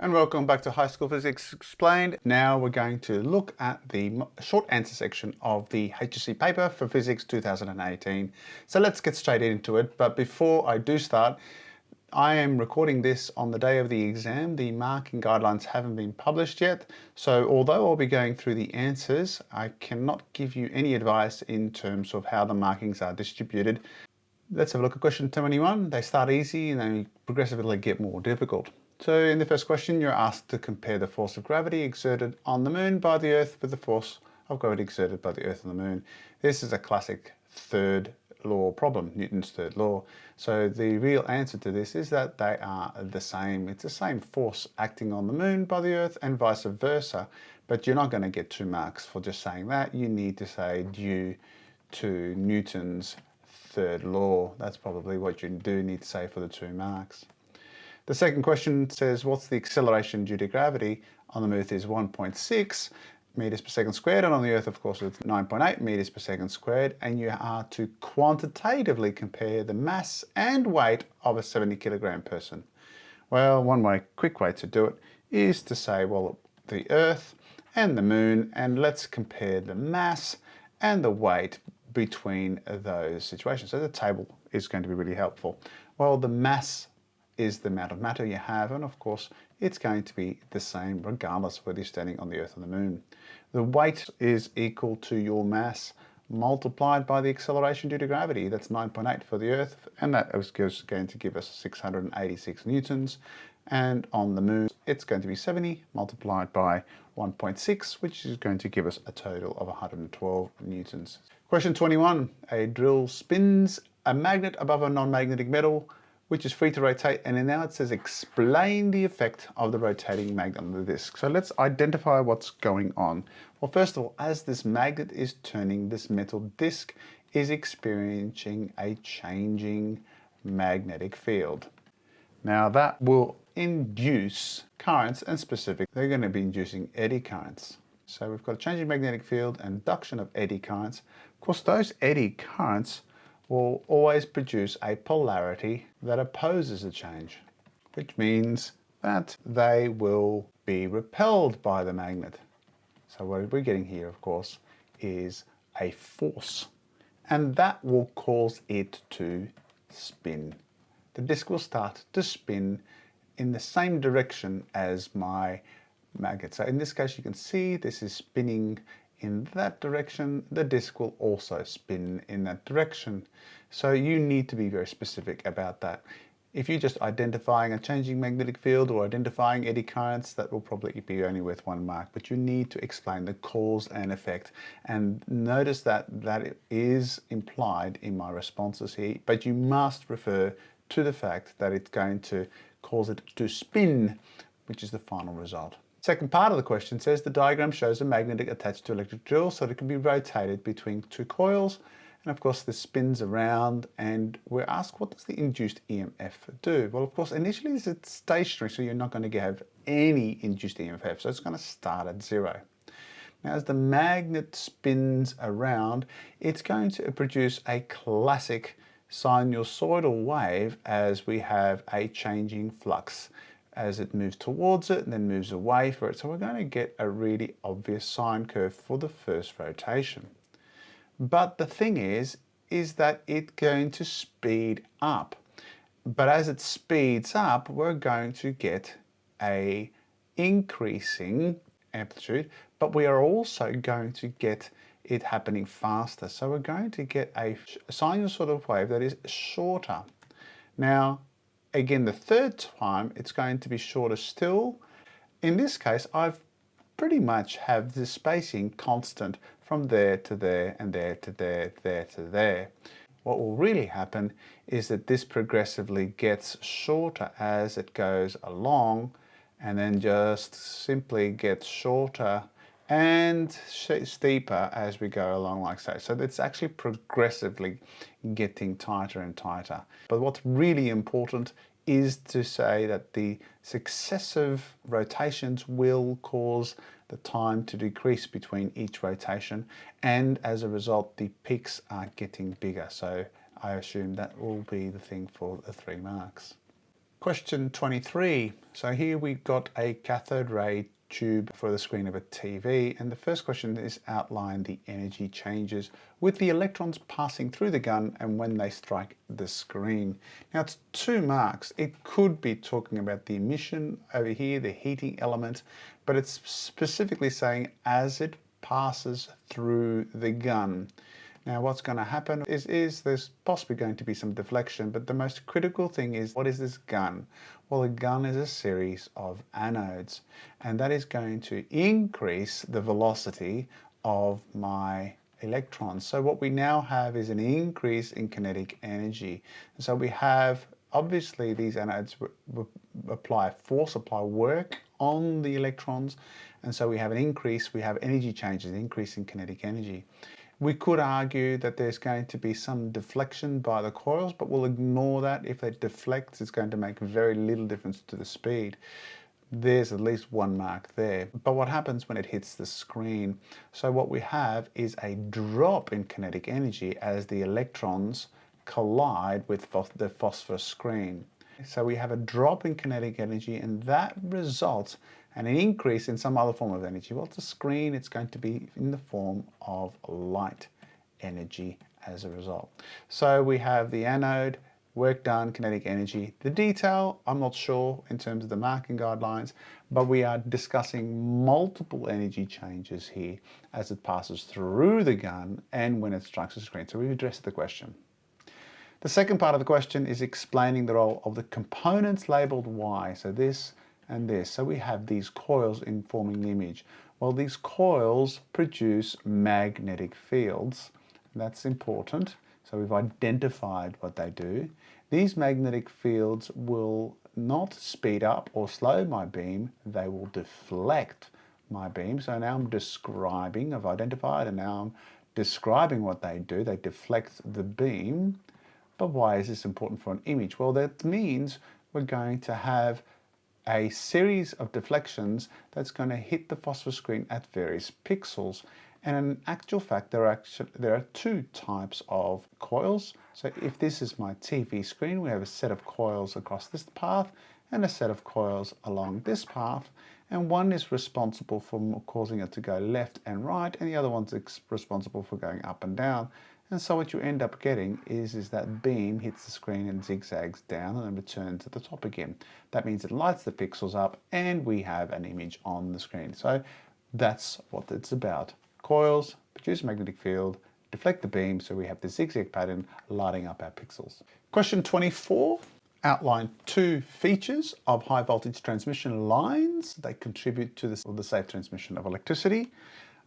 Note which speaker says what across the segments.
Speaker 1: And welcome back to High School Physics Explained. Now we're going to look at the short answer section of the HSC paper for Physics 2018. So let's get straight into it. But before I do start, I am recording this on the day of the exam. The marking guidelines haven't been published yet. So although I'll be going through the answers, I cannot give you any advice in terms of how the markings are distributed. Let's have a look at question 21. They start easy and they progressively get more difficult. So in the first question, you're asked to compare the force of gravity exerted on the moon by the Earth with the force of gravity exerted by the Earth on the moon. This is a classic third law problem, Newton's third law. So the real answer to this is that they are the same. It's the same force acting on the moon by the Earth and vice versa. But you're not going to get 2 marks for just saying that. You need to say due to Newton's third law. That's probably what you do need to say for the 2 marks. The second question says, what's the acceleration due to gravity on the Earth is 1.6 meters per second squared, and on the Earth, of course, it's 9.8 meters per second squared, and you are to quantitatively compare the mass and weight of a 70 kilogram person. Well, quick way to do it is to say, well, the Earth and the Moon, and let's compare the mass and the weight between those situations. So the table is going to be really helpful. Well, the mass is the amount of matter you have, and of course it's going to be the same regardless whether you're standing on the Earth or the Moon. The weight is equal to your mass multiplied by the acceleration due to gravity. That's 9.8 for the Earth, and that is going to give us 686 newtons, and on the Moon it's going to be 70 multiplied by 1.6, which is going to give us a total of 112 newtons. Question 21. A drill spins a magnet above a non-magnetic metal which is free to rotate, and now it says explain the effect of the rotating magnet on the disc. So let's identify what's going on. Well, first of all, as this magnet is turning, this metal disc is experiencing a changing magnetic field. Now that will induce currents, and specifically they're going to be inducing eddy currents. So we've got a changing magnetic field and induction of eddy currents. Of course, those eddy currents will always produce a polarity that opposes the change, which means that they will be repelled by the magnet. So what we're getting here, of course, is a force, and that will cause it to spin. The disc will start to spin in the same direction as my magnet. So in this case, you can see this is spinning in that direction. The disc will also spin in that direction. So you need to be very specific about that. If you're just identifying a changing magnetic field or identifying eddy currents, that will probably be only worth 1 mark, but you need to explain the cause and effect. And notice that that is implied in my responses here, but you must refer to the fact that it's going to cause it to spin, which is the final result. Second part of the question says the diagram shows a magnet attached to electric drill so that it can be rotated between 2 coils, and of course this spins around, and we're asked what does the induced EMF do? Well, of course initially it's stationary, so you're not going to have any induced EMF, so it's going to start at 0. Now as the magnet spins around, it's going to produce a classic sinusoidal wave as we have a changing flux as it moves towards it and then moves away from it. So we're going to get a really obvious sine curve for the first rotation. But the thing is that it's going to speed up. But as it speeds up, we're going to get a increasing amplitude, but we are also going to get it happening faster. So we're going to get a sinusoidal wave that is shorter. Now, again, the third time, it's going to be shorter still. In this case, I've pretty much have the spacing constant from there to there, and there to there, there to there. What will really happen is that this progressively gets shorter as it goes along, and then just simply gets shorter and steeper as we go along like so. So it's actually progressively getting tighter and tighter. But what's really important is to say that the successive rotations will cause the time to decrease between each rotation, and as a result the peaks are getting bigger. So I assume that will be the thing for the 3 marks. Question 23. So here we've got a cathode ray tube for the screen of a TV, and the first question is outline the energy changes with the electrons passing through the gun and when they strike the screen. Now it's 2 marks. It could be talking about the emission over here, the heating element, but it's specifically saying as it passes through the gun. Now what's going to happen is there's possibly going to be some deflection, but the most critical thing is, what is this gun? Well, a gun is a series of anodes, and that is going to increase the velocity of my electrons. So what we now have is an increase in kinetic energy. And so we have, obviously these anodes apply force, apply work on the electrons, and so we have an increase, we have energy changes, increase in kinetic energy. We could argue that there's going to be some deflection by the coils, but we'll ignore that. If it deflects, it's going to make very little difference to the speed. There's at least 1 mark there. But what happens when it hits the screen? So what we have is a drop in kinetic energy as the electrons collide with the phosphorus screen. So we have a drop in kinetic energy, and that results in an increase in some other form of energy. Well, it's a screen, it's going to be in the form of light energy as a result. So we have the anode, work done, kinetic energy. The detail, I'm not sure in terms of the marking guidelines, but we are discussing multiple energy changes here as it passes through the gun and when it strikes the screen. So we've addressed the question. The second part of the question is explaining the role of the components labeled Y. So this and this. So we have these coils in forming the image. Well, these coils produce magnetic fields. That's important. So we've identified what they do. These magnetic fields will not speed up or slow my beam. They will deflect my beam. So now I'm describing, I've identified, and now I'm describing what they do. They deflect the beam. But why is this important for an image? Well, that means we're going to have a series of deflections that's going to hit the phosphorus screen at various pixels. And in actual fact, there are 2 types of coils. So if this is my TV screen, we have a set of coils across this path and a set of coils along this path. And one is responsible for causing it to go left and right, and the other one's responsible for going up and down. And so what you end up getting is that beam hits the screen and zigzags down and then returns to the top again. That means it lights the pixels up and we have an image on the screen. So that's what it's about. Coils produce a magnetic field, deflect the beam, so we have the zigzag pattern lighting up our pixels. Question 24. Outline 2 features of high voltage transmission lines. They contribute to the safe transmission of electricity.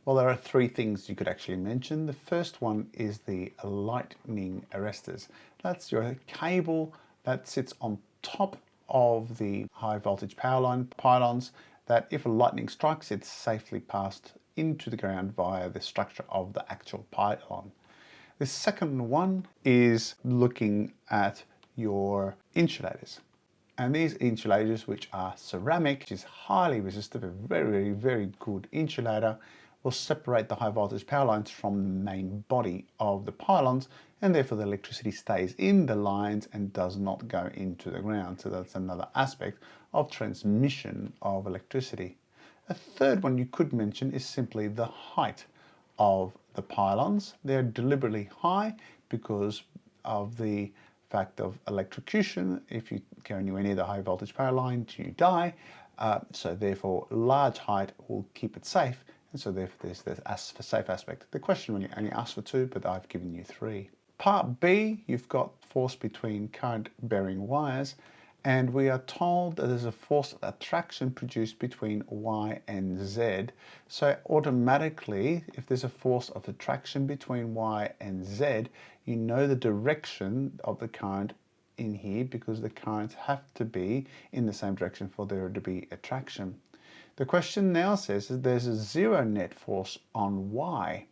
Speaker 1: Well, there are 3 things you could actually mention. The first one is the lightning arrestors. That's your cable that sits on top of the high voltage power line pylons, that if a lightning strikes, it's safely passed into the ground via the structure of the actual pylon. The second one is looking at your insulators. And these insulators, which are ceramic, which is highly resistive, a very, very good insulator, will separate the high voltage power lines from the main body of the pylons, and therefore the electricity stays in the lines and does not go into the ground. So that's another aspect of transmission of electricity. A third one you could mention is simply the height of the pylons. They're deliberately high because of the fact of electrocution. If you go anywhere near the high voltage power line, you die. So therefore large height will keep it safe. And so therefore there's the safe aspect. The question really only asks for 2, but I've given you 3. Part B, you've got force between current bearing wires, and we are told that there's a force of attraction produced between Y and Z. So automatically, if there's a force of attraction between Y and Z, you know the direction of the current in here, because the currents have to be in the same direction for there to be attraction. The question now says that there's a 0 net force on Y.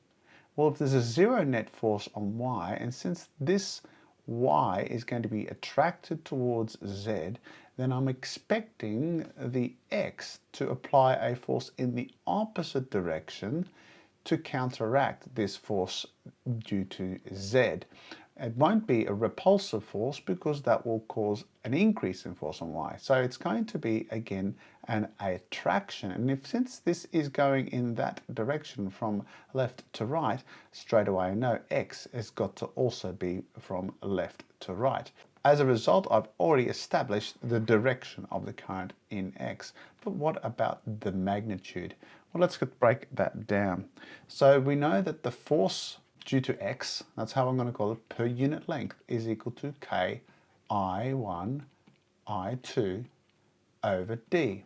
Speaker 1: Well, if there's a 0 net force on Y, and since this Y is going to be attracted towards Z, then I'm expecting the X to apply a force in the opposite direction to counteract this force due to Z. It won't be a repulsive force because that will cause an increase in force on y. So it's going to be, again, an attraction. And since this is going in that direction from left to right, straight away I know x has got to also be from left to right. As a result, I've already established the direction of the current in x. But what about the magnitude? Well, let's break that down. So we know that the force due to x, that's how I'm going to call it, per unit length is equal to k I1 I2 over d.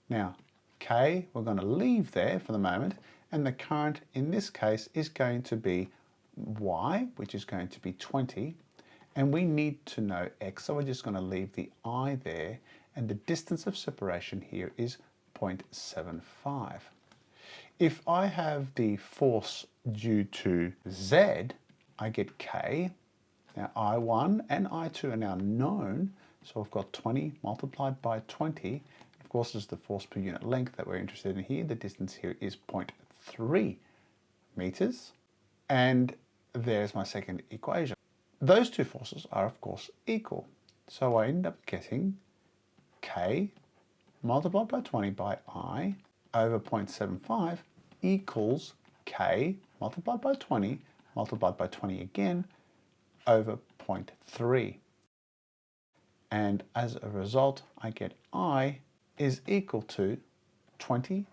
Speaker 1: Now, k we're going to leave there for the moment, and the current in this case is going to be y, which is going to be 20, and we need to know x, so we're just going to leave the I there, and the distance of separation here is 0.75. If I have the force due to z, I get k. Now I1 and I2 are now known, so I've got 20 multiplied by 20. Of course, this is the force per unit length that we're interested in here. The distance here is 0.3 meters. And there's my second equation. Those two forces are, of course, equal. So I end up getting k multiplied by 20 by I over 0.75 equals k multiplied by 20 multiplied by 20 again over 0.3. And as a result, I get I is equal to 20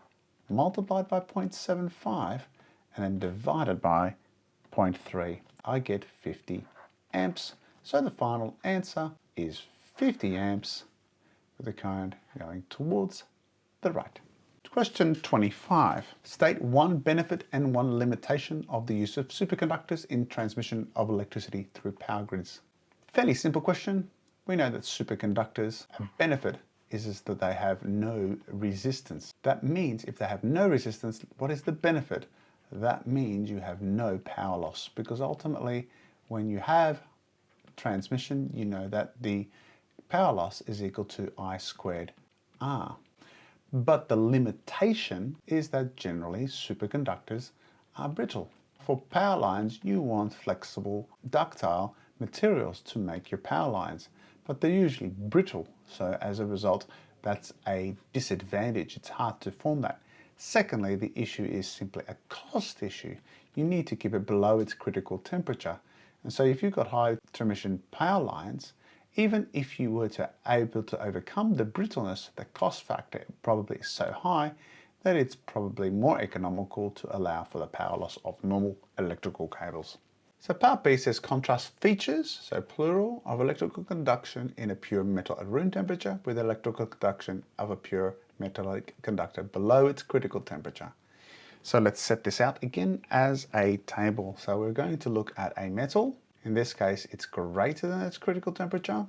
Speaker 1: multiplied by 0.75 and then divided by 0.3. I get 50 amps. So the final answer is 50 amps with the current going towards the right. Question 25. State one benefit and one limitation of the use of superconductors in transmission of electricity through power grids. Fairly simple question. We know that superconductors, a benefit is that they have no resistance. That means if they have no resistance, what is the benefit? That means you have no power loss, because ultimately when you have transmission, you know that the power loss is equal to I squared R. But the limitation is that generally superconductors are brittle. For power lines, you want flexible, ductile materials to make your power lines, but they're usually brittle. So as a result, that's a disadvantage. It's hard to form that. Secondly, the issue is simply a cost issue. You need to keep it below its critical temperature. And so if you've got high transmission power lines, even if you were to able to overcome the brittleness, the cost factor probably is so high that it's probably more economical to allow for the power loss of normal electrical cables. So part B says contrast features, so plural, of electrical conduction in a pure metal at room temperature with electrical conduction of a pure metallic conductor below its critical temperature. So let's set this out again as a table. So we're going to look at a metal. In this case, it's greater than its critical temperature.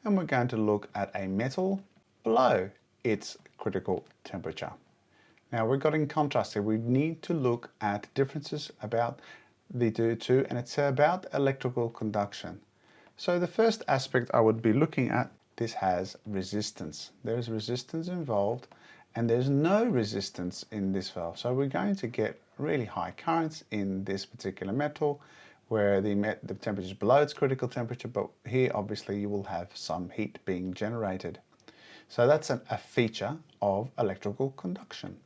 Speaker 1: And we're going to look at a metal below its critical temperature. Now we've got in contrast here, we need to look at differences about the two, and it's about electrical conduction. So the first aspect I would be looking at, this has resistance. There's resistance involved, and there's no resistance in this valve. So we're going to get really high currents in this particular metal, where the temperature is below its critical temperature, but here obviously you will have some heat being generated. So that's a feature of electrical conduction.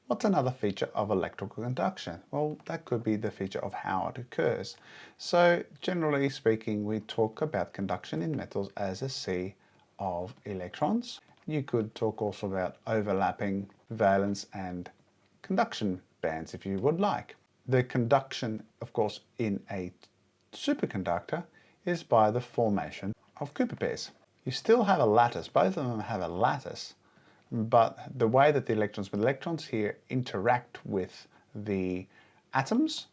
Speaker 1: What's another feature of electrical conduction? Well, that could be the feature of how it occurs. So generally speaking, we talk about conduction in metals as a sea of electrons. You could talk also about overlapping valence and conduction bands if you would like. The conduction, of course, in a superconductor is by the formation of Cooper pairs. You still have a lattice, both of them have a lattice, but the way that the electrons here interact with the atoms,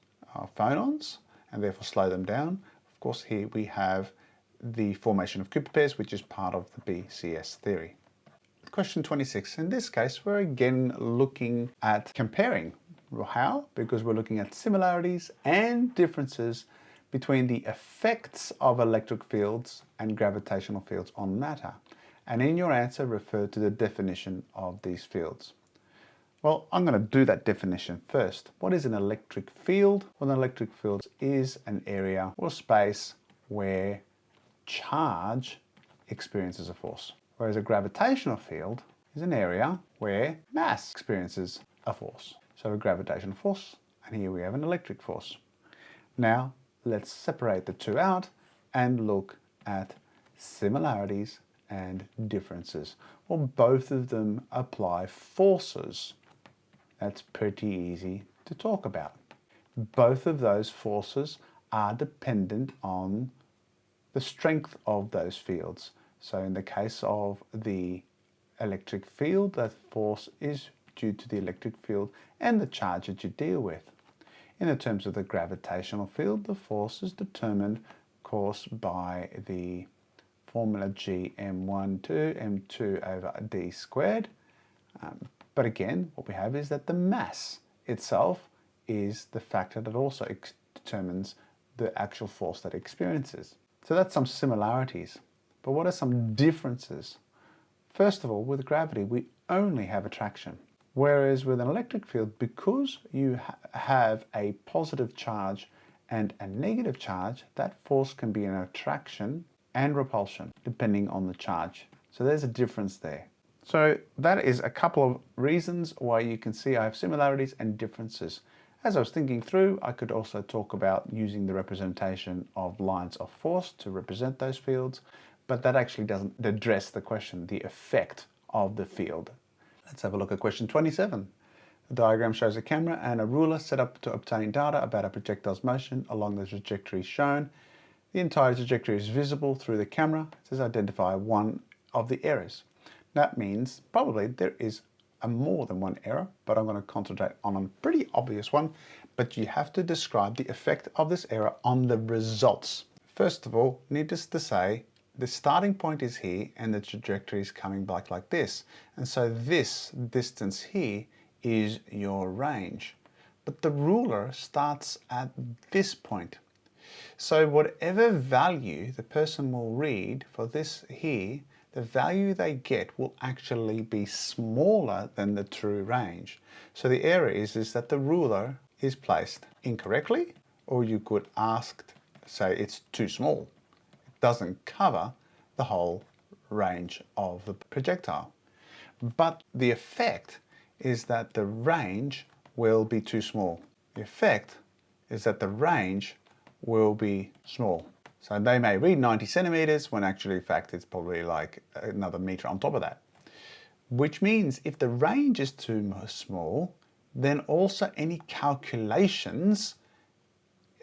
Speaker 1: phonons, and therefore slow them down. Of course, here we have the formation of Cooper pairs, which is part of the BCS theory. Question 26. In this case, we're again looking at comparing. How? Because we're looking at similarities and differences between the effects of electric fields and gravitational fields on matter. And in your answer, refer to the definition of these fields. Well, I'm going to do that definition first. What is an electric field? Well, an electric field is an area or space where charge experiences a force, whereas a gravitational field is an area where mass experiences a force. So a gravitational force, and here we have an electric force. Now, let's separate the two out and look at similarities and differences. Well, both of them apply forces. That's pretty easy to talk about. Both of those forces are dependent on the strength of those fields. So in the case of the electric field, that force is due to the electric field and the charge that you deal with. In the terms of the gravitational field, the force is determined, of course, by the formula G m2 over d squared. But again, what we have is that the mass itself is the factor that also determines the actual force that it experiences. So that's some similarities. But what are some differences? First of all, with gravity, we only have attraction. Whereas with an electric field, because you have a positive charge and a negative charge, that force can be an attraction and repulsion, depending on the charge. So there's a difference there. So that is a couple of reasons why you can see I have similarities and differences. As I was thinking through, I could also talk about using the representation of lines of force to represent those fields, but that actually doesn't address the question, the effect of the field. Let's have a look at question 27. The diagram shows a camera and a ruler set up to obtain data about a projectile's motion along the trajectory shown. The entire trajectory is visible through the camera. It says identify one of the errors. That means probably there is more than one error, but I'm going to concentrate on a pretty obvious one. But you have to describe the effect of this error on the results. First of all, needless to say, the starting point is here and the trajectory is coming back like this. And so this distance here is your range. But the ruler starts at this point. So whatever value the person will read for this here, the value they get will actually be smaller than the true range. So the error is that the ruler is placed incorrectly, or you could say it's too small. Doesn't cover the whole range of the projectile. But the effect is that the range will be too small. The effect is that the range will be small. So they may read 90 centimeters when actually in fact it's probably like another meter on top of that. Which means if the range is too small, then also any calculations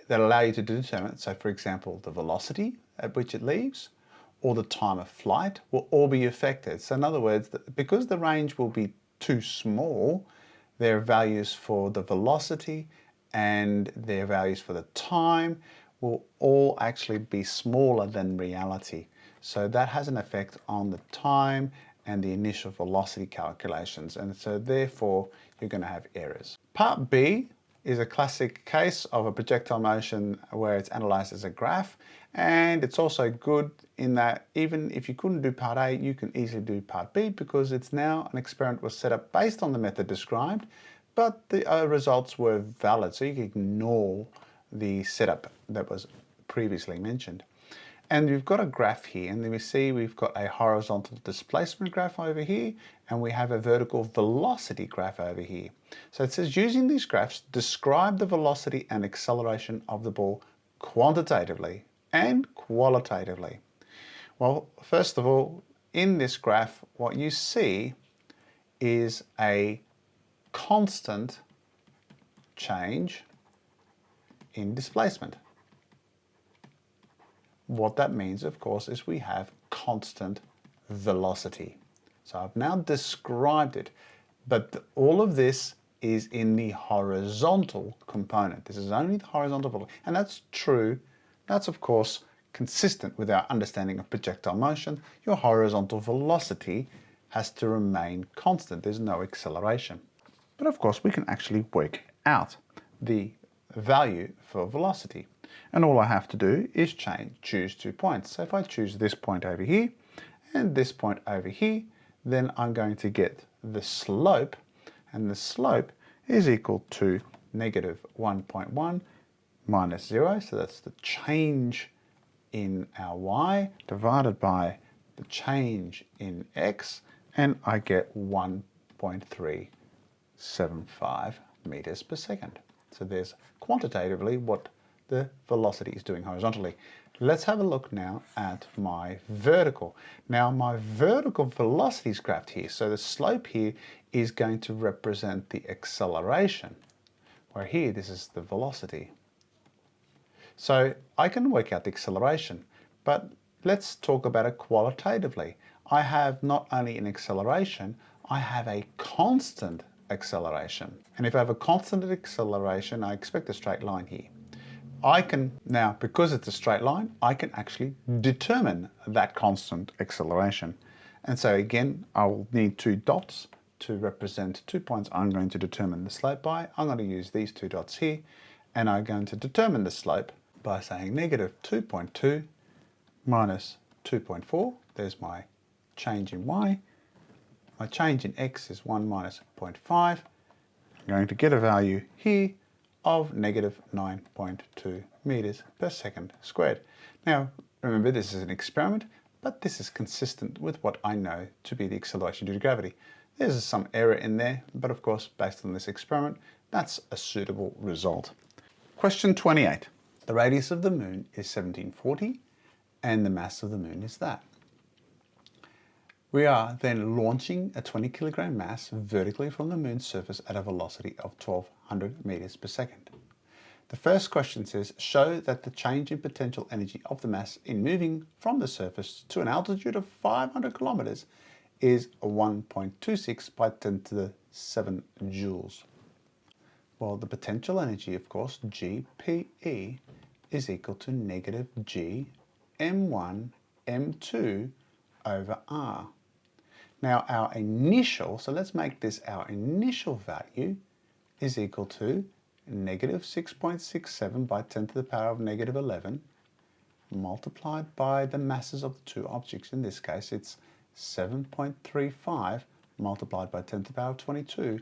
Speaker 1: that allow you to determine, so for example, the velocity at which it leaves, or the time of flight will all be affected. So in other words, because the range will be too small, their values for the velocity and their values for the time will all actually be smaller than reality. So that has an effect on the time and the initial velocity calculations. And so therefore, you're going to have errors. Part B is a classic case of a projectile motion where it's analyzed as a graph. And it's also good in that even if you couldn't do part A, you can easily do part B because it's now an experiment was set up based on the method described, but the results were valid. So you can ignore the setup that was previously mentioned. And we've got a graph here, and then we see we've got a horizontal displacement graph over here, and we have a vertical velocity graph over here. So it says, using these graphs, describe the velocity and acceleration of the ball quantitatively and qualitatively. Well, first of all, in this graph, what you see is a constant change in displacement. What that means, of course, is we have constant velocity. So I've now described it, but all of this is in the horizontal component. This is only the horizontal velocity, and that's true. That's, of course, consistent with our understanding of projectile motion. Your horizontal velocity has to remain constant. There's no acceleration. But of course, we can actually work out the value for velocity. And all I have to do is choose 2 points. So if I choose this point over here and this point over here, then I'm going to get the slope, and the slope is equal to negative 1.1 minus 0, so that's the change in our y divided by the change in x, and I get 1.375 meters per second. So there's quantitatively what the velocity is doing horizontally. Let's have a look now at my vertical. Now my vertical velocity is graphed here, so the slope here is going to represent the acceleration, where here this is the velocity. So I can work out the acceleration, but let's talk about it qualitatively. I have not only an acceleration, I have a constant acceleration. And if I have a constant acceleration, I expect a straight line here. I can now, because it's a straight line, I can actually determine that constant acceleration. And so again, I'll need two dots to represent 2 points I'm going to determine the slope by. I'm going to use these two dots here, and I'm going to determine the slope by saying negative 2.2 minus 2.4. There's my change in y. My change in x is 1 minus 0.5. I'm going to get a value here of negative 9.2 meters per second squared. Now, remember, this is an experiment, but this is consistent with what I know to be the acceleration due to gravity. There's some error in there, but of course, based on this experiment, that's a suitable result. Question 28. The radius of the moon is 1740, and the mass of the moon is that. We are then launching a 20 kilogram mass vertically from the moon's surface at a velocity of 1200 meters per second. The first question says, show that the change in potential energy of the mass in moving from the surface to an altitude of 500 kilometers is 1.26 by 10 to the 7 joules. Well, the potential energy, of course, GPE, is equal to negative G m1 m2 over r. Now our initial, so let's make this our initial value, is equal to negative 6.67 by 10 to the power of negative 11 multiplied by the masses of the two objects. In this case, it's 7.35 multiplied by 10 to the power of 22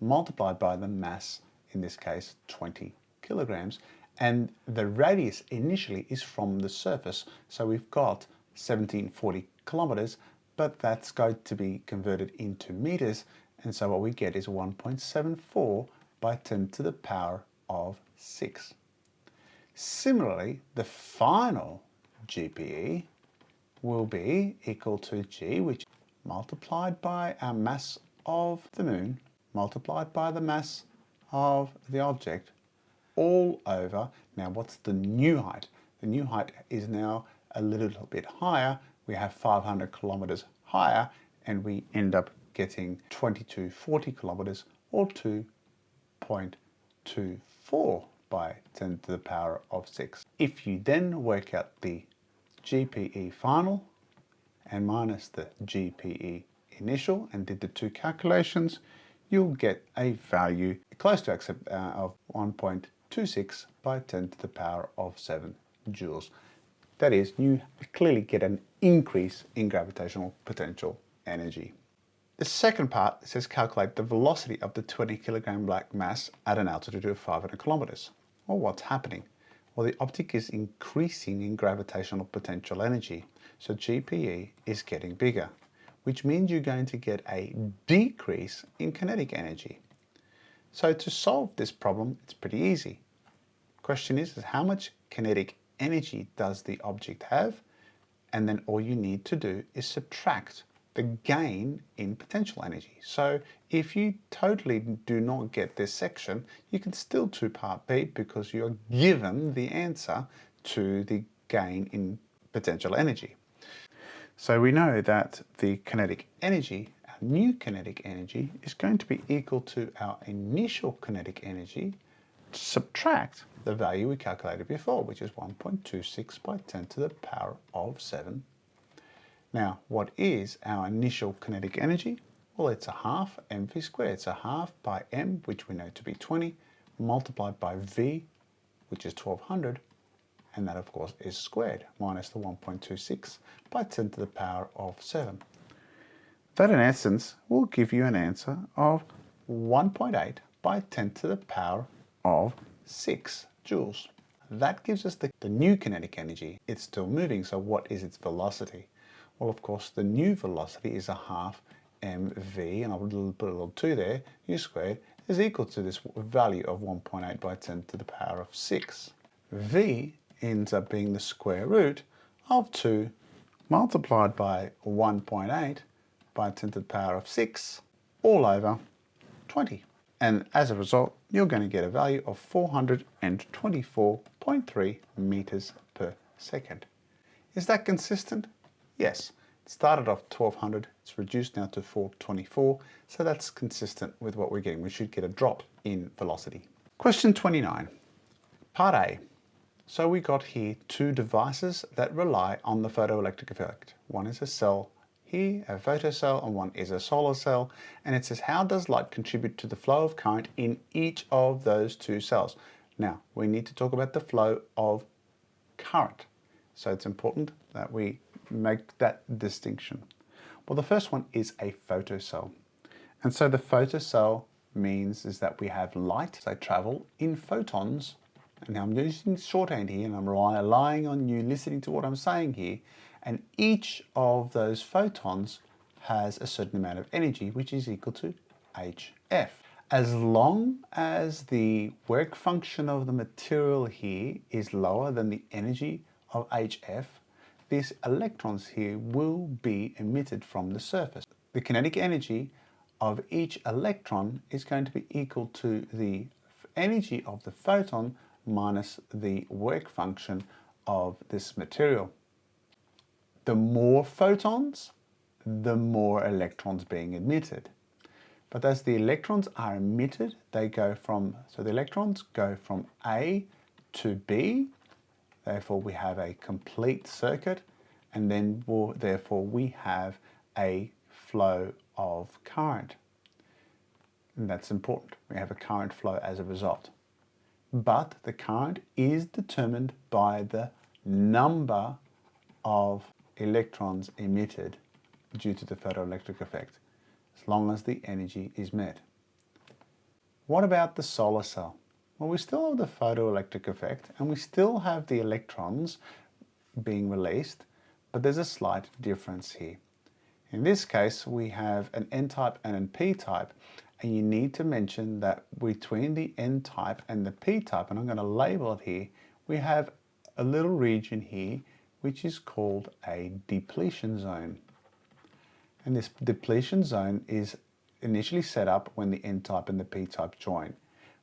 Speaker 1: multiplied by the mass, in this case 20 kilograms, and the radius initially is from the surface, so we've got 1740 kilometers, but that's going to be converted into meters, and so what we get is 1.74 by 10 to the power of 6. Similarly, the final GPE will be equal to G, which is multiplied by our mass of the moon, multiplied by the mass of the object, all over, now what's the new height? The new height is now a little bit higher. We have 500 kilometers higher, and we end up getting 2240 kilometers, or 2.24 by 10 to the power of 6. If you then work out the GPE final and minus the GPE initial and did the two calculations, you'll get a value close to of 1.26 by 10 to the power of 7 joules. That is, you clearly get an increase in gravitational potential energy. The second part says calculate the velocity of the 20 kilogram black mass at an altitude of 500 kilometers. Well, what's happening? Well, the object is increasing in gravitational potential energy, so GPE is getting bigger, which means you're going to get a decrease in kinetic energy. So to solve this problem, it's pretty easy. Question is how much kinetic energy does the object have? And then all you need to do is subtract the gain in potential energy. So if you totally do not get this section, you can still do part B because you're given the answer to the gain in potential energy. So we know that the kinetic energy, our new kinetic energy, is going to be equal to our initial kinetic energy subtract the value we calculated before, which is 1.26 by 10 to the power of 7. Now, what is our initial kinetic energy? Well, it's a half mv squared. It's a half by m, which we know to be 20, multiplied by v, which is 1200, and that, of course, is squared, minus the 1.26 by 10 to the power of 7. That, in essence, will give you an answer of 1.8 by 10 to the power of 6 joules. That gives us the new kinetic energy. It's still moving, so what is its velocity? Well, of course, the new velocity is a half mv, and I'll put a little 2 there, u squared, is equal to this value of 1.8 by 10 to the power of 6. V ends up being the square root of 2 multiplied by 1.8 by 10 to the power of 6 all over 20. And as a result, you're going to get a value of 424.3 meters per second. Is that consistent? Yes. It started off 1200, it's reduced now to 424, so that's consistent with what we're getting. We should get a drop in velocity. Question 29, part A. So we got here two devices that rely on the photoelectric effect. One is a cell here, a photocell, and one is a solar cell. And it says, how does light contribute to the flow of current in each of those two cells? Now, we need to talk about the flow of current. So it's important that we make that distinction. Well, the first one is a photocell. And so the photocell means is that we have light. They travel in photons. And now I'm using shorthand here, and I'm relying on you listening to what I'm saying here. And each of those photons has a certain amount of energy, which is equal to HF. As long as the work function of the material here is lower than the energy of HF, these electrons here will be emitted from the surface. The kinetic energy of each electron is going to be equal to the energy of the photon minus the work function of this material. The more photons, the more electrons being emitted. But as the electrons are emitted, the electrons go from A to B. Therefore, we have a complete circuit, and then therefore we have a flow of current. And that's important. We have a current flow as a result. But the current is determined by the number of electrons emitted due to the photoelectric effect, as long as the energy is met. What about the solar cell? Well, we still have the photoelectric effect, and we still have the electrons being released, but there's a slight difference here. In this case, we have an N-type and an P-type, and you need to mention that between the N-type and the P-type, and I'm going to label it here, we have a little region here which is called a depletion zone. And this depletion zone is initially set up when the N-type and the P-type join.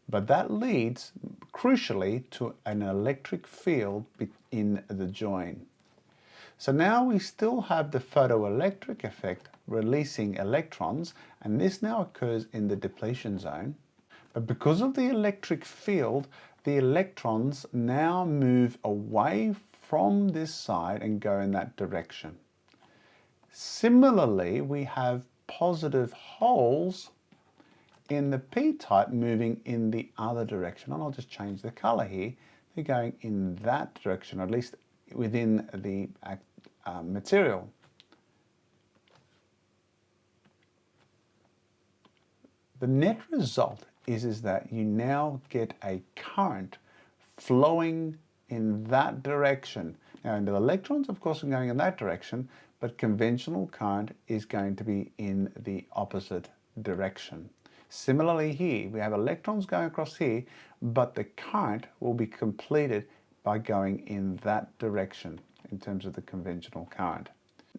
Speaker 1: But that leads, crucially, to an electric field in the join. So now we still have the photoelectric effect releasing electrons, and this now occurs in the depletion zone. But because of the electric field, the electrons now move away from this side and go in that direction. Similarly, we have positive holes in the P-type moving in the other direction. And I'll just change the color here. They're going in that direction, or at least within the material. The net result is that you now get a current flowing in that direction. Now, the electrons, of course, are going in that direction, but conventional current is going to be in the opposite direction. Similarly here, we have electrons going across here, but the current will be completed by going in that direction in terms of the conventional current.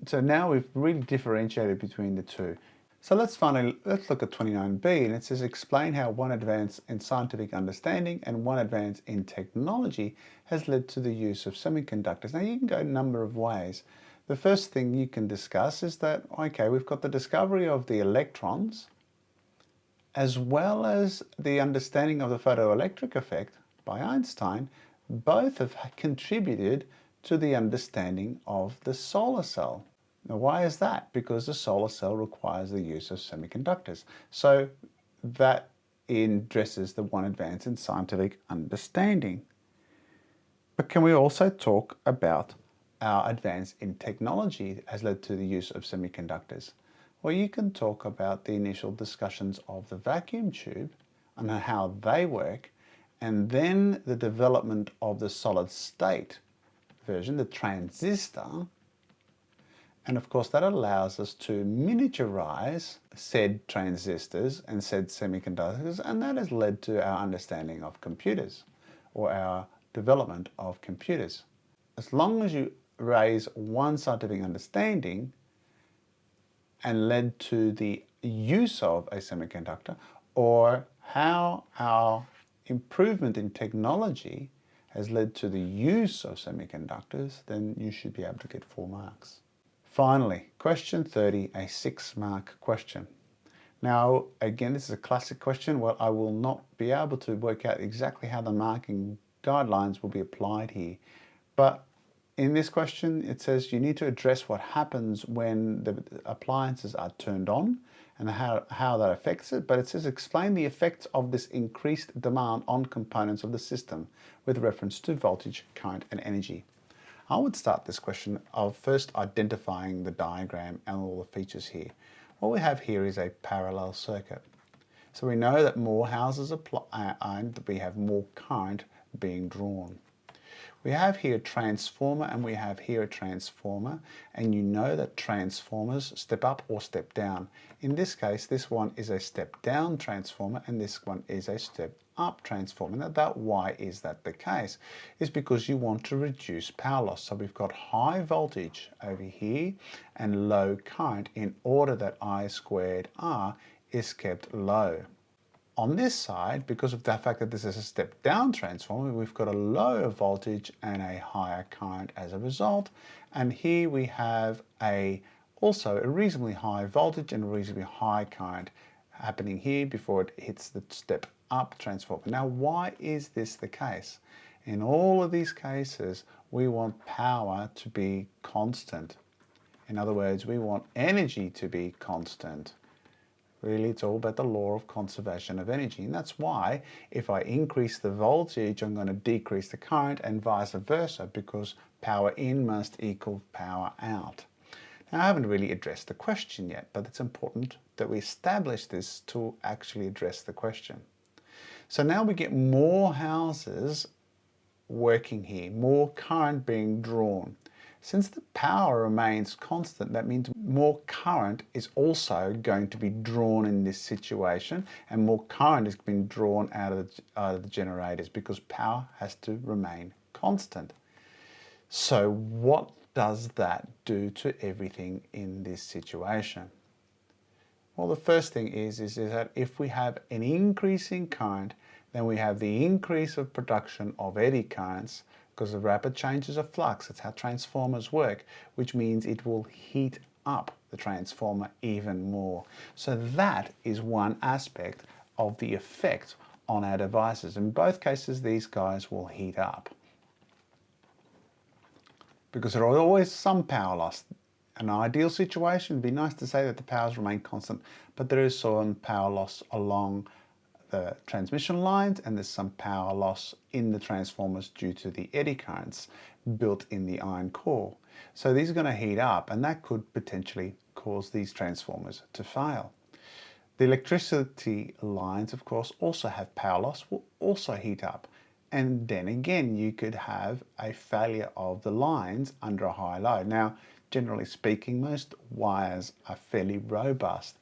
Speaker 1: So now we've really differentiated between the two. So let's look at 29b, and it says explain how one advance in scientific understanding and one advance in technology has led to the use of semiconductors. Now you can go a number of ways. The first thing you can discuss is that, okay, we've got the discovery of the electrons, as well as the understanding of the photoelectric effect by Einstein. Both have contributed to the understanding of the solar cell. Now, why is that? Because the solar cell requires the use of semiconductors. So that addresses the one advance in scientific understanding. But can we also talk about our advance in technology has led to the use of semiconductors? Well, you can talk about the initial discussions of the vacuum tube and how they work, and then the development of the solid state version, the transistor. And of course that allows us to miniaturize said transistors and said semiconductors, and that has led to our understanding of computers, or our development of computers. As long as you raise one scientific understanding and led to the use of a semiconductor, or how our improvement in technology has led to the use of semiconductors, then you should be able to get 4 marks. Finally, question 30, a 6-mark question. Now, again, this is a classic question. Well, I will not be able to work out exactly how the marking guidelines will be applied here. But in this question, it says you need to address what happens when the appliances are turned on and how that affects it. But it says explain the effects of this increased demand on components of the system with reference to voltage, current, and energy. I would start this question of first identifying the diagram and all the features here. What we have here is a parallel circuit. So we know that more houses are and we have more current being drawn. We have here a transformer and we have here a transformer, and you know that transformers step up or step down. In this case, this one is a step down transformer and this one is a step up transformer. Now, why is that the case? It's because you want to reduce power loss. So we've got high voltage over here and low current in order that I squared R is kept low. On this side, because of the fact that this is a step down transformer, we've got a lower voltage and a higher current as a result. And here we have also a reasonably high voltage and a reasonably high current happening here before it hits the step up transformer. Now, why is this the case? In all of these cases, we want power to be constant. In other words, we want energy to be constant. Really, it's all about the law of conservation of energy. And that's why if I increase the voltage, I'm going to decrease the current and vice versa, because power in must equal power out. Now, I haven't really addressed the question yet, but it's important that we establish this to actually address the question. So now we get more houses working here, more current being drawn. Since the power remains constant, that means more current is also going to be drawn in this situation, and more current is being drawn out of the generators because power has to remain constant. So what does that do to everything in this situation? Well, the first thing is that if we have an increase in current, then we have the increase of production of eddy currents, because of rapid changes of flux. That's how transformers work, which means it will heat up the transformer even more. So that is one aspect of the effect on our devices. In both cases, these guys will heat up, because there are always some power loss. An ideal situation would be nice to say that the powers remain constant, but there is some power loss along the transmission lines, and there's some power loss in the transformers due to the eddy currents built in the iron core. So these are going to heat up, and that could potentially cause these transformers to fail. The electricity lines, of course, also have power loss, will also heat up. And then again, you could have a failure of the lines under a high load. Now, generally speaking, most wires are fairly robust.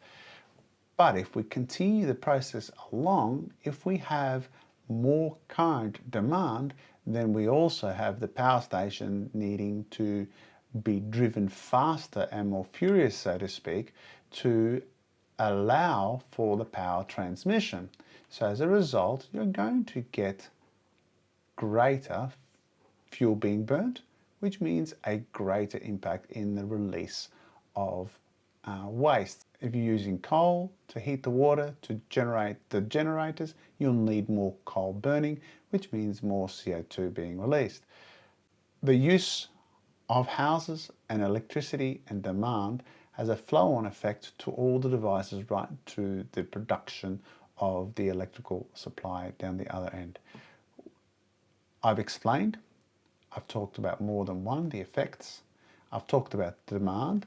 Speaker 1: But if we continue the process along, if we have more current demand, then we also have the power station needing to be driven faster and more furious, so to speak, to allow for the power transmission. So as a result, you're going to get greater fuel being burnt, which means a greater impact in the release of waste. If you're using coal to heat the water to generate the generators, you'll need more coal burning, which means more CO2 being released. The use of houses and electricity and demand has a flow-on effect to all the devices, right to the production of the electrical supply down the other end. I've explained, I've talked about more than one, the effects. I've talked about demand.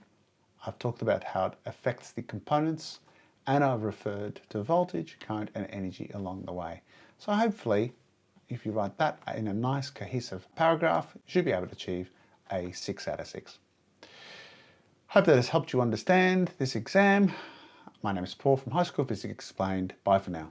Speaker 1: I've talked about how it affects the components, and I've referred to voltage, current, and energy along the way. So hopefully, if you write that in a nice cohesive paragraph, you should be able to achieve a 6 out of 6. Hope that has helped you understand this exam. My name is Paul from High School Physics Explained. Bye for now.